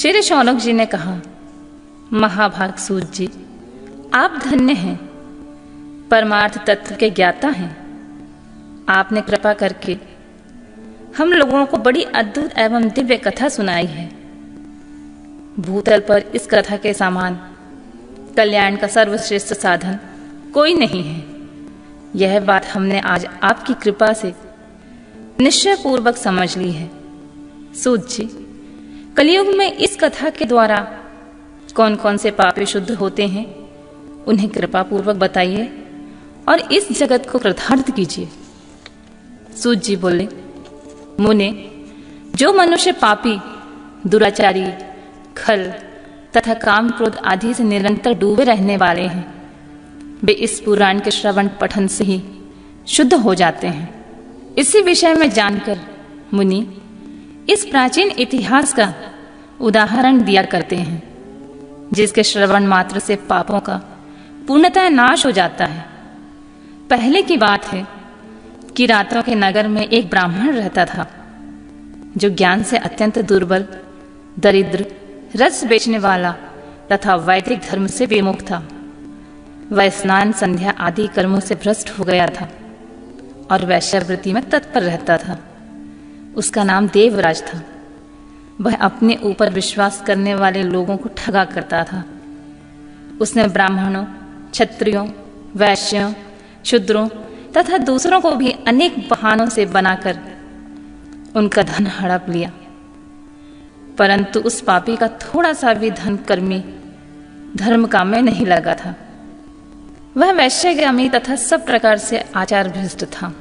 श्री शौनक जी ने कहा, महाभाग सूत जी, आप धन्य हैं, परमार्थ तत्व के ज्ञाता हैं। आपने कृपा करके हम लोगों को बड़ी अद्भुत एवं दिव्य कथा सुनाई है। भूतल पर इस कथा के समान कल्याण का सर्वश्रेष्ठ साधन कोई नहीं है। यह बात हमने आज आपकी कृपा से निश्चय पूर्वक समझ ली है। सूत जी, कलयुग में इस कथा के द्वारा कौन कौन से पापी शुद्ध होते हैं, उन्हें कृपा पूर्वक बताइए और इस जगत को कृतार्थ कीजिए। सूत जी बोले, मुने, जो मनुष्य पापी, दुराचारी, खल तथा काम क्रोध आदि से निरंतर डूबे रहने वाले हैं, वे इस पुराण के श्रवण पठन से ही शुद्ध हो जाते हैं। इसी विषय में जानकर मुनि इस प्राचीन इतिहास का उदाहरण दिया करते हैं, जिसके श्रवण मात्र से पापों का पूर्णतः नाश हो जाता है। पहले की बात है कि रात्रों के नगर में एक ब्राह्मण रहता था, जो ज्ञान से अत्यंत दुर्बल, दरिद्र, रस बेचने वाला तथा वैदिक धर्म से विमुख था। वह स्नान, संध्या आदि कर्मों से भ्रष्ट हो गया था और वैश्यावृत्ति में तत्पर रहता था। उसका नाम देवराज था। वह अपने ऊपर विश्वास करने वाले लोगों को ठगा करता था। उसने ब्राह्मणों, क्षत्रियों, वैश्यों, शूद्रों तथा दूसरों को भी अनेक बहानों से बनाकर उनका धन हड़प लिया, परंतु उस पापी का थोड़ा सा भी धन कर्मी धर्म काम में नहीं लगा था। वह वैश्यगामी तथा सब प्रकार से आचार भ्रष्ट था।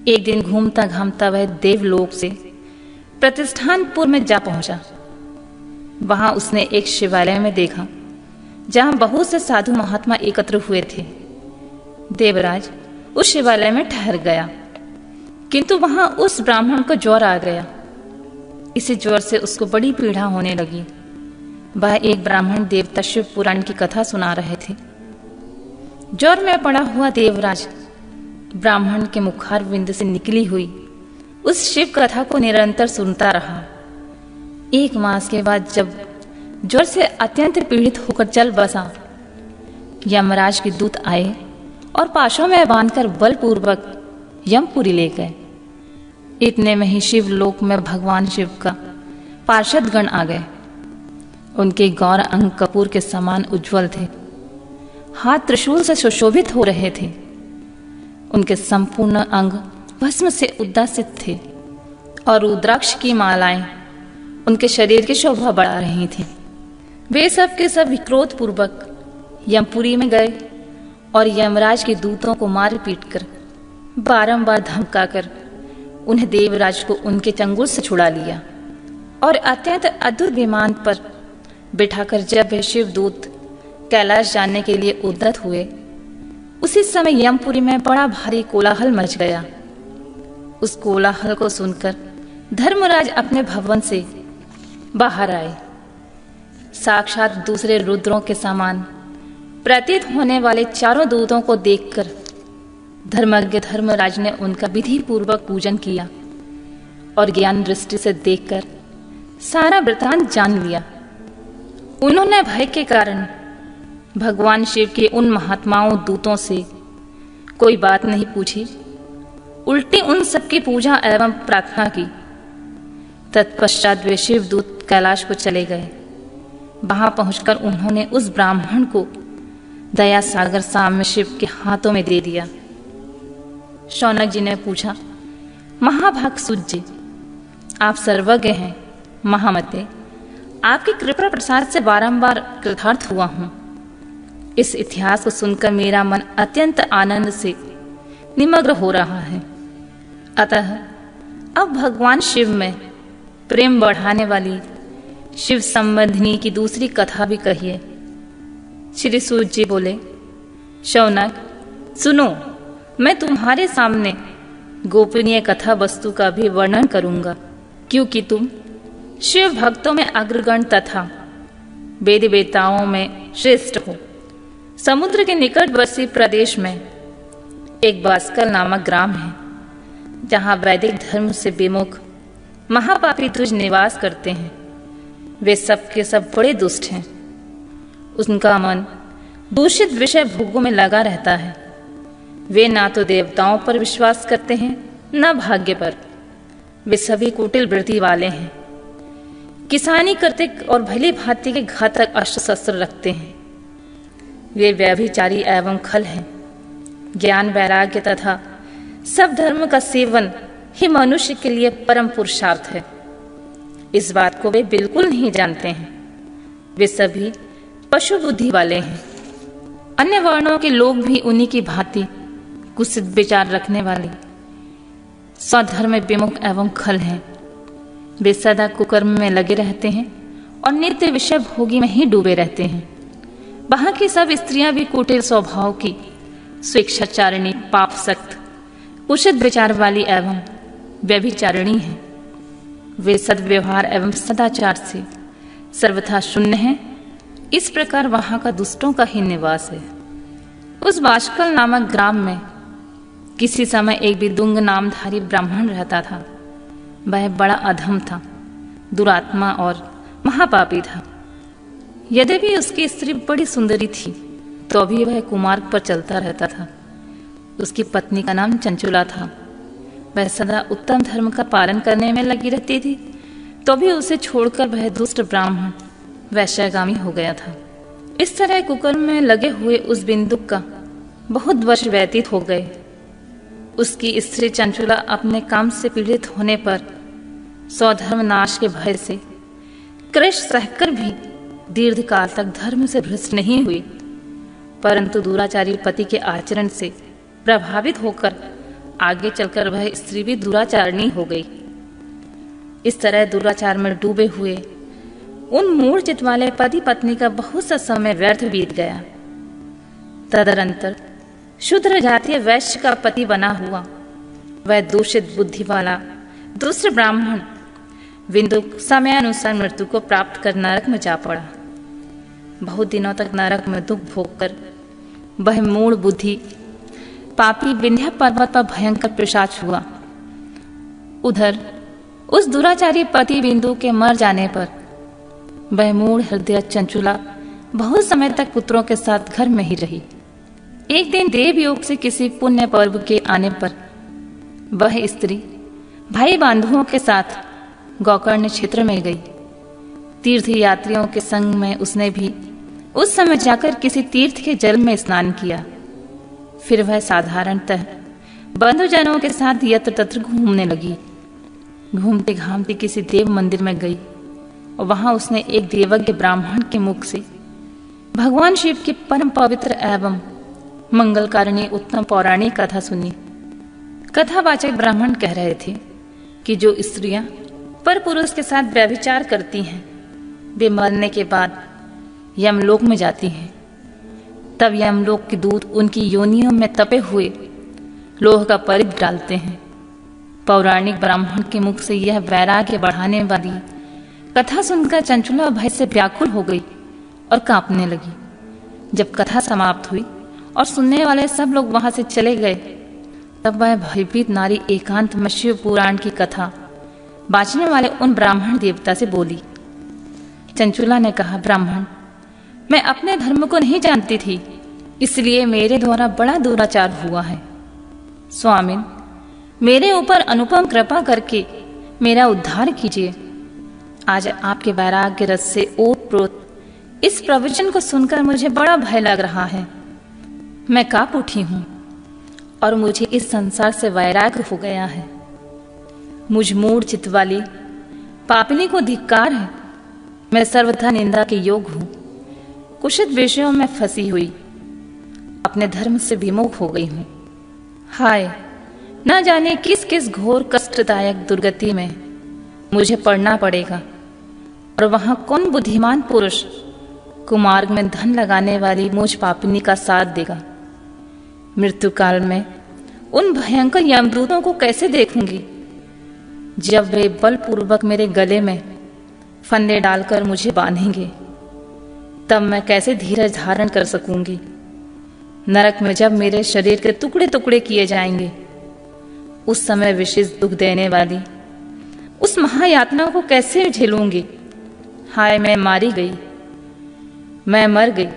एक दिन घूमता घामता वह देवलोक से प्रतिष्ठानपुर में जा पहुंचा। वहां उसने एक शिवालय में देखा, जहां बहुत से साधु महात्मा एकत्र हुए थे। देवराज उस शिवालय में ठहर गया, किंतु वहां उस ब्राह्मण को ज्वर आ गया। इसी ज्वर से उसको बड़ी पीड़ा होने लगी। वह एक ब्राह्मण देवता शिव पुराण की कथा सुना रहे थे। ज्वर में पड़ा हुआ देवराज ब्राह्मण के मुखार बिंद से निकली हुई उस शिव कथा को निरंतर सुनता रहा। 1 मास के बाद जब ज्वर से अत्यंत पीड़ित होकर चल बसा, यमराज के दूत आए और पाशों में बांधकर बलपूर्वक यमपुरी ले गए। इतने में ही शिवलोक में भगवान शिव का पार्षद गण आ गए। उनके गौर अंग कपूर के समान उज्जवल थे, हाथ त्रिशूल से सुशोभित हो रहे थे। उनके संपूर्ण अंग भस्म से उद्दासित थे और रुद्राक्ष की मालाएं उनके शरीर की शोभा बढ़ा रही थी। वे सब के सब क्रोध पूर्वक यमपुरी में गए और यमराज के दूतों को मार पीट कर बारंबार धमकाकर उन्हें देवराज को उनके चंगुल से छुड़ा लिया और अत्यंत अद्भुत विमान पर बिठाकर जब वे शिवदूत कैलाश जाने के लिए उद्यत हुए, उसी समय यमपुरी में बड़ा भारी कोलाहल मच गया। उस कोलाहल को सुनकर धर्मराज अपने भवन से बाहर आए। साक्षात दूसरे रुद्रों के समान प्रतीत होने वाले चारों दूतों को देखकर धर्मज्ञ धर्मराज ने उनका विधि पूर्वक पूजन किया और ज्ञान दृष्टि से देखकर सारा वृतांत जान लिया। उन्होंने भय के कारण भगवान शिव के उन महात्माओं दूतों से कोई बात नहीं पूछी, उल्टी उन सबकी पूजा एवं प्रार्थना की। तत्पश्चात वे शिवदूत कैलाश को चले गए। वहां पहुंचकर उन्होंने उस ब्राह्मण को दया सागर साम्य शिव के हाथों में दे दिया। शौनक जी ने पूछा, महाभाग सूत जी, आप सर्वज्ञ हैं, महामते, आपकी कृपा प्रसाद से बारंबार कृतार्थ हुआ हूं। इस इतिहास को सुनकर मेरा मन अत्यंत आनंद से निमग्न हो रहा है। अतः अब भगवान शिव में प्रेम बढ़ाने वाली शिव संबंधिनी की दूसरी कथा भी कहिए। श्री सूत जी बोले, शौनक, सुनो, मैं तुम्हारे सामने गोपनीय कथा वस्तु का भी वर्णन करूंगा, क्योंकि तुम शिव भक्तों में अग्रगण तथा वेद वेताओं में श्रेष्ठ हो। समुद्र के निकटवर्ती प्रदेश में एक बास्कल नामक ग्राम है, जहां वैदिक धर्म से विमुख महापापी द्विज निवास करते हैं। वे सब के सब बड़े दुष्ट हैं। उनका मन दूषित विषय भोगों में लगा रहता है। वे ना तो देवताओं पर विश्वास करते हैं, न भाग्य पर। वे सभी कुटिल वृत्ति वाले हैं। किसानी करते और भली भांति के घातक अस्त्र शस्त्र रखते हैं। वे व्यभिचारी एवं खल हैं। ज्ञान वैराग्य तथा सब धर्म का सेवन ही मनुष्य के लिए परम पुरुषार्थ है। इस बात को वे बिल्कुल नहीं जानते हैं। वे सभी पशु बुद्धि वाले हैं। अन्य वर्णों के लोग भी उन्हीं की भांति कुत्सित विचार रखने वाले स्वधर्म विमुख एवं खल हैं। वे सदा कुकर्म में लगे रहते हैं और नित्य विषय भोगी में ही डूबे रहते हैं। वहां की सब स्त्रियां भी कुटिल स्वभाव की, स्वेच्छाचारिणी, पाप सक्त, कुशित विचार वाली एवं व्यभिचारिणी हैं। वे सद्व्यवहार एवं सदाचार से सर्वथा शून्य हैं। इस प्रकार वहां का दुष्टों का ही निवास है। उस बाष्कल नामक ग्राम में किसी समय एक विदुंग नामधारी ब्राह्मण रहता था। वह बड़ा अधम था, दुरात्मा और महापापी था। यद्यपि उसकी स्त्री बड़ी सुंदरी थी, तो भी वह कुमार्ग पर चलता रहता था। उसकी पत्नी का नाम चंचुला था। वह सदा उत्तम धर्म का पालन करने में लगी रहती थी, तो भी उसे छोड़कर वह दुष्ट ब्राह्मण वैश्यगामी हो गया था। इस तरह कुकर्म में लगे हुए उस बिंदुक का बहुत वर्ष व्यतीत हो गए। उसकी स्त्री चंचुला अपने काम से पीड़ित होने पर स्वधर्म नाश के भय से क्लेश सहकर भी दीर्घ काल तक धर्म से भ्रष्ट नहीं हुई, परंतु दुराचारी पति के आचरण से प्रभावित होकर आगे चलकर वह स्त्री भी दुराचारणी हो गई। इस तरह दुराचार में डूबे हुए उन मूढ़ चित्त वाले पति पत्नी का बहुत सा समय व्यर्थ बीत गया। तदनंतर शूद्र जातीय वैश्य का पति बना हुआ वह दूषित बुद्धि वाला दूसरे ब्राह्मण विंदुक समयानुसार मृत्यु को प्राप्त कर नरक में जा पड़ा। बहुत दिनों तक नरक में दुख भोगकर वह मूढ़ बुद्धि पापी विंध्या पर्वत पर भयंकर पिशाच हुआ। उधर उस दुराचारी पति बिंदु के मर जाने पर वह मूढ़ हृदय चंचुला बहुत समय तक पुत्रों के साथ घर में ही रही। एक दिन देवयोग से किसी पुण्य पर्व के आने पर वह स्त्री भाई बंधुओं के साथ गोकर्ण क्षेत्र में गई। तीर्थ यात्रियों के संग में उसने भी उस समय जाकर किसी तीर्थ के जल में स्नान किया। फिर वह साधारणतः बंधुजनों के साथ यत्र तत्र घूमने लगी। घूमते घामते किसी देव मंदिर में गई और वहां उसने एक देवज्ञ ब्राह्मण के मुख से भगवान शिव की परम पवित्र एवं मंगलकारिणी उत्तम पौराणिक कथा सुनी। कथावाचक ब्राह्मण कह रहे थे कि जो स्त्रियां पर पुरुष के साथ व्यभिचार करती हैं वे मरने के बाद यमलोक में जाती हैं। तब यमलोक के दूत उनकी योनियों में तपे हुए लोह का परिध डालते हैं। पौराणिक ब्राह्मण के मुख से यह वैराग्य बढ़ाने वाली कथा सुनकर चंचुला भय से व्याकुल हो गई और कांपने लगी। जब कथा समाप्त हुई और सुनने वाले सब लोग वहां से चले गए, तब वह भयभीत नारी एकांत में शिव पुराण की कथा बांचने वाले उन ब्राह्मण देवता से बोली। चंचुला ने कहा, ब्राह्मण, मैं अपने धर्म को नहीं जानती थी, इसलिए मेरे द्वारा बड़ा दुराचार हुआ है। स्वामिन, मेरे ऊपर अनुपम कृपा करके मेरा उद्धार कीजिए। आज आपके वैराग्य रस से ओतप्रोत इस प्रवचन को सुनकर मुझे बड़ा भय लग रहा है। मैं कांप उठी हूं और मुझे इस संसार से वैराग्य हो गया है। मुझ मूढ़ चित्त वाली पापिनी को धिक्कार है। मैं सर्वथा निंदा के योग्य हूं। कुशित विषयों में फंसी हुई अपने धर्म से विमुख हो गई हूं। हाय, न जाने किस किस घोर कष्टदायक दुर्गति में मुझे पड़ना पड़ेगा और वहां कौन बुद्धिमान पुरुष कुमार्ग में धन लगाने वाली मुझ पापिनी का साथ देगा। मृत्यु काल में उन भयंकर यमदूतों को कैसे देखूंगी जब वे बलपूर्वक मेरे गले में फंदे डालकर मुझे बांधेंगे। तब मैं कैसे धीरज धारण कर सकूंगी। नरक में जब मेरे शरीर के टुकड़े टुकड़े किए जाएंगे, उस समय विशेष दुख देने वाली उस महायातना को कैसे झेलूंगी। हाय मैं मारी गई, मैं मर गई,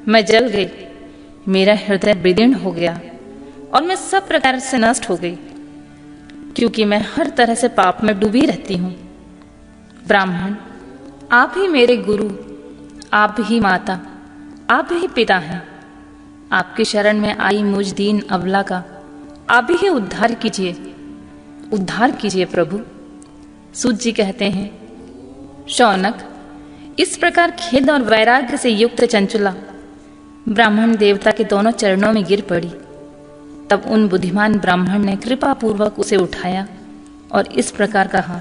मैं जल गई, मेरा हृदय विदीर्ण हो गया और मैं सब प्रकार से नष्ट हो गई, क्योंकि मैं हर तरह से पाप में डूबी रहती हूँ। ब्राह्मण, आप ही मेरे गुरु, आप ही माता, आप ही पिता हैं। आपकी शरण में आई मुझ दीन अबला का आप ही उद्धार कीजिए, उद्धार कीजिए प्रभु। सूत जी कहते हैं, शौनक, इस प्रकार खेद और वैराग्य से युक्त चंचुला ब्राह्मण देवता के दोनों चरणों में गिर पड़ी। तब उन बुद्धिमान ब्राह्मण ने कृपा पूर्वक उसे उठाया और इस प्रकार कहा,